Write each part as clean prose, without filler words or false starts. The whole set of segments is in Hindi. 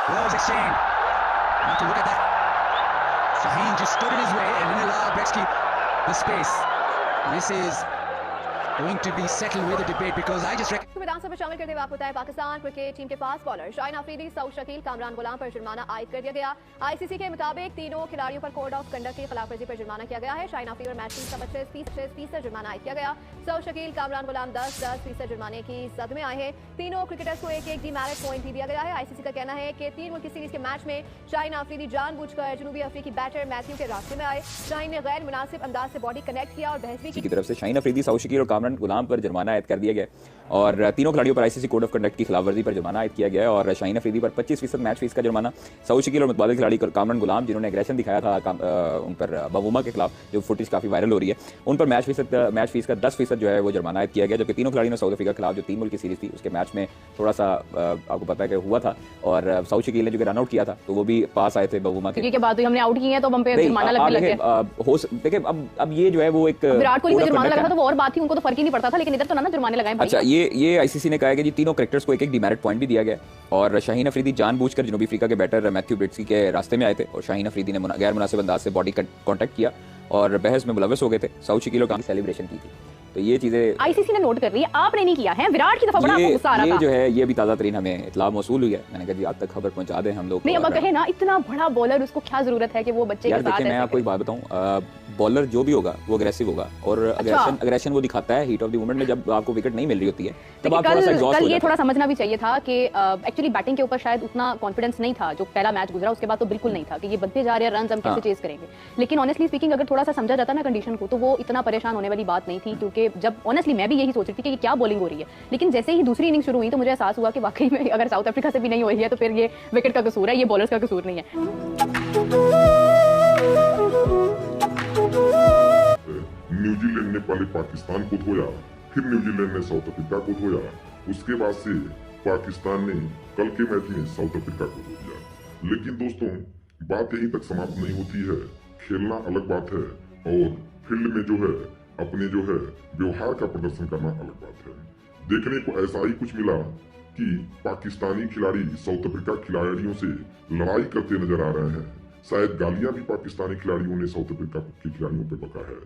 Gloves exchange. Have to look at that. Shaheen just stood in his way and didn't allow Gretzky the space. This is going to be settled with the debate because I just reckon. मैदान में शामिल करते हुए आपको बताया पाकिस्तान क्रिकेट टीम के फास्ट बॉलर शाहीन अफरीदी, सऊद शकील, कामरान गुलाम पर जुर्माना आयद कर दिया गया। आईसीसी के मुताबिक तीनों खिलाड़ियों पर कोड ऑफ कंडक्ट की खिलाफवर्जी पर जुर्माना किया गया है। शाहीन अफरीदी और मैच फीस का 25% जुर्माना आयद किया गया। सऊद शकील, कामरान गुलाम 10% जुर्माने की सद में आए हैं। तीनों क्रिकेटर्स को एक डीमेरिट पॉइंट भी दिया गया है। आईसीसी का कहना है कि 3 मुल्की सीरीज के मैच में शाहीन अफरीदी जानबूझकर जनूबी अफ्रीकी बैटर मैथ्यू के रास्ते में आए। शाहीन ने गैर मुनासिब अंदाज से बॉडी कनेक्ट किया और बहस भी की तरफ से शाहीन अफरीदी, सऊद शकील और कामरान गुलाम पर जुर्माना आयद कर दिया गया और तीनों खिलाड़ियों पर आईसीसी कोड ऑफ कंडक्ट की खिलाफवर्जी पर जुर्माना आयद किया गया और शाहीन अफरीदी पर 25% मैच फीस का जुर्माना, सऊद शकील और मुतबादिल खिलाड़ी कामरान गुलाम जिन्होंने एग्रेशन दिखाया था उन पर बवुमा के खिलाफ, जो फुटेज काफ़ी वायरल हो रही है, उन पर मैच फीस का 10% जो है वो जुर्माना आयद किया गया। जबकि तीनों खिलाड़ियों ने साउथ अफ्रीका के खिलाफ जो 3 मुल्क की सीरीज थी उसके मैच में थोड़ा सा आपको पता है कि हुआ था और सऊद शकील ने जो रन आउट किया था तो वो भी पास आए थे बवुमा के बाद हमने आउट किए हैं तो हम पे जुर्माना लगने लगे। देखिए अब ये जो है वो एक विराट कोहली पे जुर्माना लगा था तो वो और बात थी, उनको तो फर्क ही नहीं पड़ता था, लेकिन इधर तो ना जुर्माने लगाए। अच्छा, ये आईसीसी ने कहा है कि जी तीनों क्रिकेटर्स को एक डीमेरिट पॉइंट भी दिया गया और शाहीन अफरीदी जानबूझकर जनूबी अफ्रीका के बैटर मैथ्यू ब्रिट्सकी के रास्ते में आए थे और शाहीन अफरीदी ने गैर मुनासिब अंदाज से बॉडी कांटेक्ट किया और बहस में मुलव्वस हो गए थे। सऊद शकील की सेलिब्रेशन की थी, तो ये चीजें आईसीसी ने नोट कर ली, आपने नहीं किया है। विराट की दफा बड़ा गुस्सा आ रहा था। ये जो है ये भी ताजा तरीन हमें इत्तला मौसूल हुई है। मैंने कहा जी आप तक खबर पहुंचा दें हम लोग। नहीं, अब कहे ना इतना बड़ा बॉलर, उसको क्या जरूरत है कि वो बच्चे के साथ। मैं आपको एक बात बताऊं, बॉलर जो भी होगा वो अग्रेसिव होगा और अग्रेशन वो दिखाता है हीट ऑफ द मोमेंट में, जब आपको विकेट नहीं मिल रही होती है तब आप थोड़ा सा एग्जॉस्ट हो जाते हैं। ये थोड़ा समझना भी चाहिए था कि एक्चुअली बैटिंग के ऊपर शायद उतना कॉन्फिडेंस नहीं था। जो पहला मैच गुजरा उसके बाद तो बिल्कुल नहीं था कि ये बनते जा रहे हैं रन, हम कैसे चेस करेंगे। लेकिन ऑनेस्टली स्पीकिंग अगर थोड़ा सा समझा जाता ना कंडीशन को तो वो इतना परेशान होने वाली बात नहीं थी, क्योंकि जब ऑनेस्टली मैं भी यही सोच रही थी कि क्या बॉलिंग हो रही है, लेकिन जैसे ही दूसरी इनिंग शुरू हुई तो मुझे एहसास हुआ कि वाकई में अगर साउथ अफ्रीका से भी नहीं हुई है तो फिर ये विकेट का कसूर है, ये बॉलर्स का कसूर नहीं है। न्यूजीलैंड ने पहले पाकिस्तान को धोया, फिर न्यूजीलैंड ने साउथ अफ्रीका को धोया, उसके बाद से पाकिस्तान ने कल के मैच में साउथ अफ्रीका को धो दिया। लेकिन दोस्तों बात यहीं तक समाप्त नहीं होती है, खेलना अलग बात है और फील्ड में जो है अपने जो है व्यवहार का प्रदर्शन करना अलग बात है। देखने को ऐसा ही कुछ मिला कि पाकिस्तानी खिलाड़ी साउथ अफ्रीका खिलाड़ियों से लड़ाई करते नजर आ रहे हैं। शायद गालियां भी पाकिस्तानी खिलाड़ियों ने साउथ अफ्रीका के खिलाड़ियों पर बका है,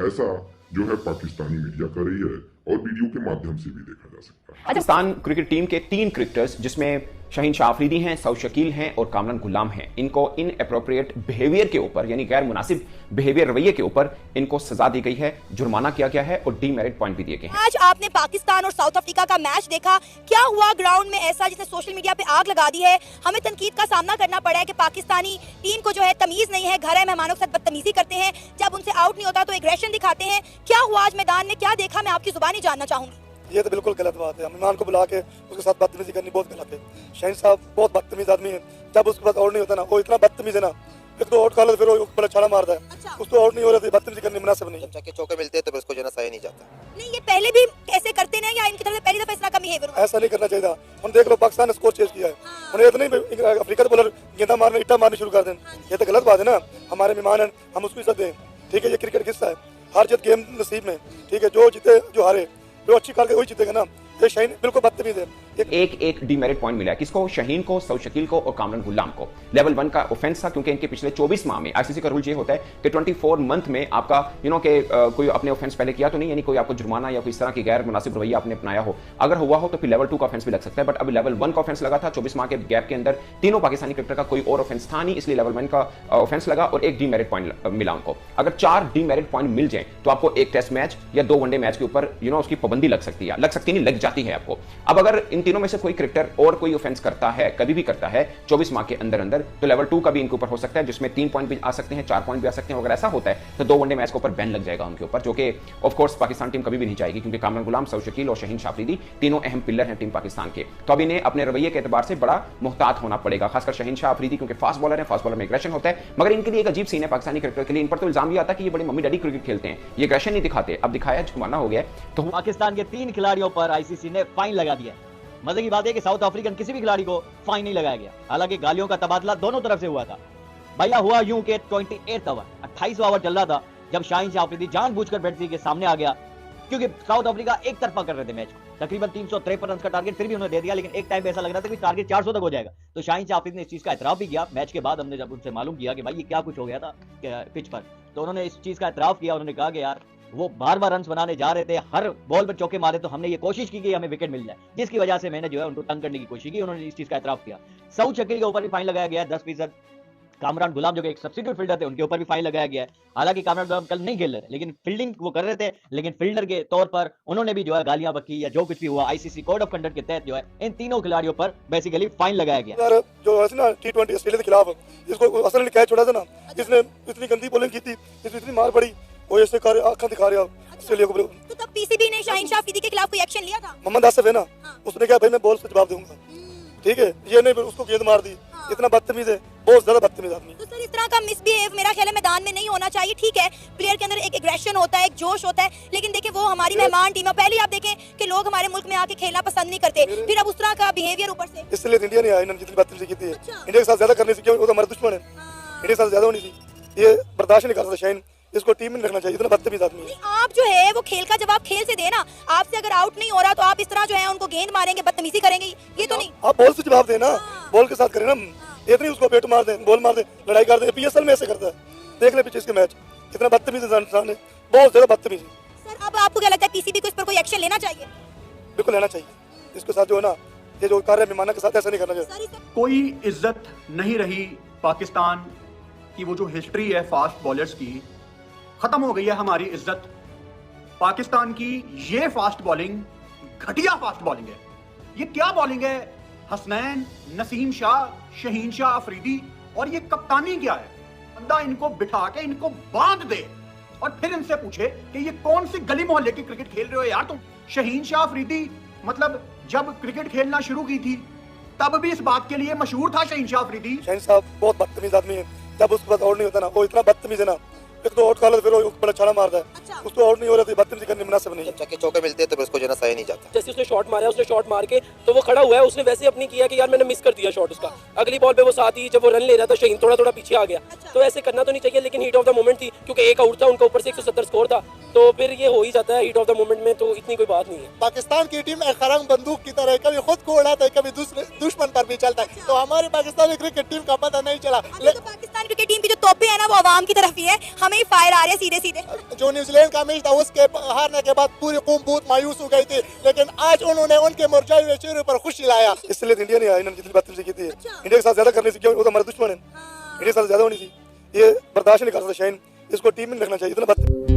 ऐसा जो है पाकिस्तानी मीडिया कर रही है और वीडियो के माध्यम से भी देखा जा सकता है। पाकिस्तान क्रिकेट टीम के 3 क्रिकेटर्स जिसमें शाहीन शाह अफरीदी हैं, सऊद शकील हैं और कामरान गुलाम हैं, इनको इन एप्रोप्रिएट बिहेवियर के ऊपर यानी गैर मुनासिब बिहेवियर रवैये के ऊपर इनको सजा दी गई है, जुर्माना किया गया है और डीमेरिट पॉइंट भी दिए गए हैं। आज आपने पाकिस्तान और साउथ अफ्रीका का मैच देखा, क्या हुआ ग्राउंड में ऐसा जिसने सोशल मीडिया पे आग लगा दी है। हमें तनकीद का सामना करना पड़ा है कि पाकिस्तानी टीम को जो है तमीज नहीं है, घर है मेहमानों के साथ बदतमीजी करते हैं, जब उनसे आउट नहीं होता तो एग्रेशन दिखाते हैं। क्या हुआ आज मैदान में, क्या देखा, मैं आपकी जुबानी जानना चाहूंगी। ये तो बिल्कुल गलत बात है, मेहमान को बुला के उसके साथ बदतमीजी करनी बहुत गलत है। शाहीन साहब बहुत बदतमीज आदमी है, जब उसके पास आउट नहीं होता ना वो इतना बदतमीज है ना, एक तो आउट खा लो फिर वो बड़ा छाला मारता है। अच्छा। उसको आउट नहीं हो रहा तो बदतमीजी करनी मुनासिब नहीं है। जब चौके मिलते हैं तो उसको जो ना सही नहीं जाता। नहीं, ये पहले भी ऐसे करते हैं या इनकी तरफ से पहली दफा इस तरह का बिहेवियर? ऐसा नहीं करना चाहिए। हम देख लो पाकिस्तान ने स्कोर चेंज किया है, उन्हें इतने अफ्रीका के बॉलर गेंदा मारने इट्टा मारने शुरू कर दें, ये तो गलत बात है ना। हमारे मेहमान हैं, हम उसको इज्जत दें, ठीक है। ये क्रिकेट किस्सा है, हार जीत गेम नसीब में, ठीक है। जो जीते जो हारे, जो अच्छी करके वही जीतेगा ना। ये शाहीन बिल्कुल बदतमीज है। एक डीमेरिट पॉइंट मिला है किसको, शाहीन को, सऊद शकील को और कामरान गुलाम को। लेवल 1 का ऑफेंस था क्योंकि इनके पिछले 24 माह में आईसीसी का रूल ये होता है कि 24 मंथ में आपका कोई अपने ऑफेंस पहले किया तो नहीं, यानी कोई आपको जुर्माना या कोई इस तरह की गैर मुनासिब रवैया आपने अपनाया हो, अगर हुआ हो तो फिर लेवल 2 का ऑफेंस भी लग सकता है। बट अभी लेवल 1 का ऑफेंस लगा था 24 माह के गैप के अंदर, तीनों पाकिस्तानी क्रिकेटर का कोई और ऑफेंस था नहीं, इसलिए लेवल 1 का ऑफेंस लगा और एक डीमेरिट पॉइंट मिला उनको। अगर 4 डीमेरिट पॉइंट मिल जाए तो आपको एक टेस्ट मैच या 2 वनडे मैच के ऊपर उसकी पाबंदी लग सकती है, लग जाती है आपको। अब अगर इन तीनों में से कोई क्रिकेटर और कोई ऑफेंस करता है, कभी भी करता है 24 माह के अंदर तो लेवल 2 का भी इनके ऊपर हो सकता है, जिसमें 3 पॉइंट भी आ सकते हैं, 4 पॉइंट भी आ सकते हैं। अगर ऐसा होता है तो 2 वनडे मैच के ऊपर बैन लग जाएगा उनके ऊपर, जो कि ऑफ कोर्स पाकिस्तान टीम कभी भी नहीं चाहेगी, क्योंकि कामरान गुलाम, सऊद शकील और शाहीन शाह अफरीदी तीनों अहम पिलर हैं टीम पाकिस्तान के। तो अब इन्हें अपने रवैये के एतबार से बड़ा मुहतात होना पड़ेगा, खासकर शाहीन शाह अफरीदी क्योंकि फास्ट बॉलर है, फास्ट बॉलर में एग्रेशन होता है। मगर इनके लिए एक अजीब सीन है पाकिस्तानी क्रिकेटर के लिए, इन पर तो इल्जाम ये आता है कि ये बड़ी मम्मी डैडी क्रिकेट खेलते हैं, ये एग्रेशन नहीं दिखाते। अब दिखाया, जुर्माना हो गया। तो पाकिस्तान के 3 खिलाड़ियों पर आईसीसी ने फाइन लगा दिया। मजे की बात है कि साउथ अफ्रीकन किसी भी खिलाड़ी को फाइन नहीं लगाया गया, हालांकि गालियों का तबादला दोनों तरफ से हुआ था। भैया हुआ यूं कि 28 ओवर 28वां ओवर चल रहा था जब शाहीन शाह अफरीदी जानबूझकर बैट्समैन के सामने आ गया, क्योंकि साउथ अफ्रीका एक तरफा कर रहे थे मैच को। तकरीबन 353 रन का टारगेट फिर भी उन्होंने दे दिया, लेकिन एक टाइम पे ऐसा लग रहा था कि टारगेट 400 तक हो जाएगा। तो शाहीन शाह अफरीदी ने इस चीज का एतराफ भी किया। मैच के बाद हमने जब उनसे मालूम किया कि भाई ये क्या कुछ हो गया था पिच पर, तो उन्होंने इस चीज का एतराफ किया। उन्होंने कहा कि यार वो बार-बार रन बनाने जा रहे थे, हर बॉल पर चौके मारे, तो हमने ये कोशिश की कि हमें विकेट मिल जाए, जिसकी वजह से मैंने जो है उनको तंग करने की कोशिश की। उन्होंने इस चीज का एतराफ किया। सऊद शकील के ऊपर भी फाइन लगाया गया है 10%। कामरान गुलाम जो कि एक सब्स्टिट्यूट फील्डर थे, उनके ऊपर भी फाइन लगाया गया है। हालांकि कामरान गुलाम कल नहीं खेल रहे थे, लेकिन फील्डिंग वो कर रहे थे, लेकिन फील्डर के तौर पर उन्होंने भी जो है गालियां बकी या जो कुछ भी हुआ, आईसीसी कोड ऑफ कंडक्ट के तहत जो है इन तीनों खिलाड़ियों पर बेसिकली फाइन लगाया गया। यार जो है ना T20 ऑस्ट्रेलिया के खिलाफ जिसको असल ने कैच छोड़ा था ना, जिसने इतनी गंदी बॉलिंग की थी, जिसने इतनी मार पड़ी, वो ऐसे कर आंखें दिखा रहा ऑस्ट्रेलिया को। तो तब पीसीबी ने शाहीन शाह अफरीदी के खिलाफ कोई एक्शन लिया था? मोहम्मद आसिफ है ना, उसने कहा भाई मैं बॉल से जवाब दूंगा, ठीक है, ये नहीं उसको गेंद मार दी। इतना बदतमीज है, बहुत ज्यादा बदतमीज आदमी। तो सर इस तरह का मिसबिहेव मेरा ख्याल है मैदान में नहीं होना चाहिए। ठीक है, प्लेयर के अंदर एक एग्रेशन होता है, एक जोश होता है, लेकिन देखिए वो हमारी मेहमान टीम है। पहले आप देखें कि लोग हमारे मुल्क में आके खेलना पसंद नहीं करते, फिर अब उस तरह का बिहेवियर ऊपर से। इसलिए इंडिया ने आई जितनी बदतमीजी की थी, इंडिया के साथ ज्यादा करनी थी, वो तो हमारे दुश्मन है, इंडिया के साथ ज्यादा होनी थी, ये बर्दाश्त नहीं कर सकता। शाहीन इसको टीम में रखना चाहिए, इतना बदतमीज आदमी है। आप जो है वो खेल का जवाब खेल से देना। आपसे अगर आउट नहीं हो रहा तो आप इस तरह जो है उनको गेंद मारेंगे, बदतमीजी करेंगे, ये तो नहीं। आप बॉल से जवाब देना, बॉल के साथ करें ना, इतनी उसको बैट मार दें, बॉल मार दें, लड़ाई कर दें। पीएसएल में ऐसे करता है, देख ले पीछे इसके मैच, कितना बदतमीज इंसान है, बहुत ज्यादा बदतमीज है। सर अब आपको क्या लगता है पीसीबी को इस पर कोई एक्शन लेना चाहिए? बिल्कुल लेना चाहिए। इसके साथ जो है ना, ये जो कार्य मेहमाना के साथ ऐसा नहीं करना चाहिए। कोई इज्जत नहीं रही पाकिस्तान की, वो जो हिस्ट्री है फास्ट बॉलर्स की, खत्म हो गई है हमारी इज्जत। पाकिस्तान की ये फास्ट बॉलिंग घटिया फास्ट बॉलिंग है। ये क्या बॉलिंग है? हसनैन, नसीम शाह, शाहीन शाह अफरीदी, और ये कप्तानी क्या है? बंदा इनको बिठा के इनको बांध दे और फिर इनसे पूछे कि ये कौन सी गली मोहल्ले की क्रिकेट खेल रहे हो यार तुम। शाहीन शाह अफरीदी मतलब जब क्रिकेट खेलना शुरू की थी तब भी इस बात के लिए मशहूर था शाहीन शाह अफरीदी। शाहीन साहब बहुत बदतमीज आदमी है, जब उसके बाद आउट नहीं होता ना, वो इतना बदतमीज है ना, एक तो आउट कर फिर वो बड़ा छाना मारता है, उसको आउट नहीं हो रहा तो बदतमीजी करने मुनासिब नहीं है। चक्के चौके मिलते हैं तो उसको जो है सही नहीं जाता। जैसे उसने शॉट मारा, उसने शॉट मार के तो वो खड़ा हुआ है, उसने वैसे अपनी किया कि यार मैंने मिस कर दिया शॉट उसका। अगली बॉल पे वो साथ ही जब वो रन ले रहा था शाहीन थोड़ा थोड़ा पीछे आ गया, तो ऐसे करना तो नहीं चाहिए, लेकिन हीट ऑफ द मोमेंट थी, क्योंकि एक आउट था उनका, ऊपर से 170 स्कोर था, तो फिर ये हो ही जाता है हीट ऑफ द मोमेंट में, तो इतनी कोई बात नहीं है। पाकिस्तान की टीम एक खरंग बंदूक की तरह कभी खुद को उड़ाता है, कभी दूसरे दुश्मन पर भी चलता है, तो हमारी पाकिस्तानी क्रिकेट टीम का पता नहीं चला। तो पाकिस्तान क्रिकेट टीम की जो तोपे है ना वो आवाम की तरफ ही है, हमें ही फायर आ रहे हैं सीधे सीधे। जो न्यूजीलैंड का मैच था उसके हारने के बाद पूरी कौम बहुत मायूस हो गई थी, लेकिन आज उन्होंने उनके मुरझाए हुए चेहरे पर खुशी लाया। इसलिए इंडिया ने आई जितनी बदतमीजी की थी, इंडिया के साथ ज्यादा करनी थी, वो तो हमारे दुश्मन है, इंडिया के साथ ज्यादा होनी थी, ये बर्दाश्त नहीं कर सकता। शाहीन इसको टीम में रखना चाहिए, इतना बदतमीज।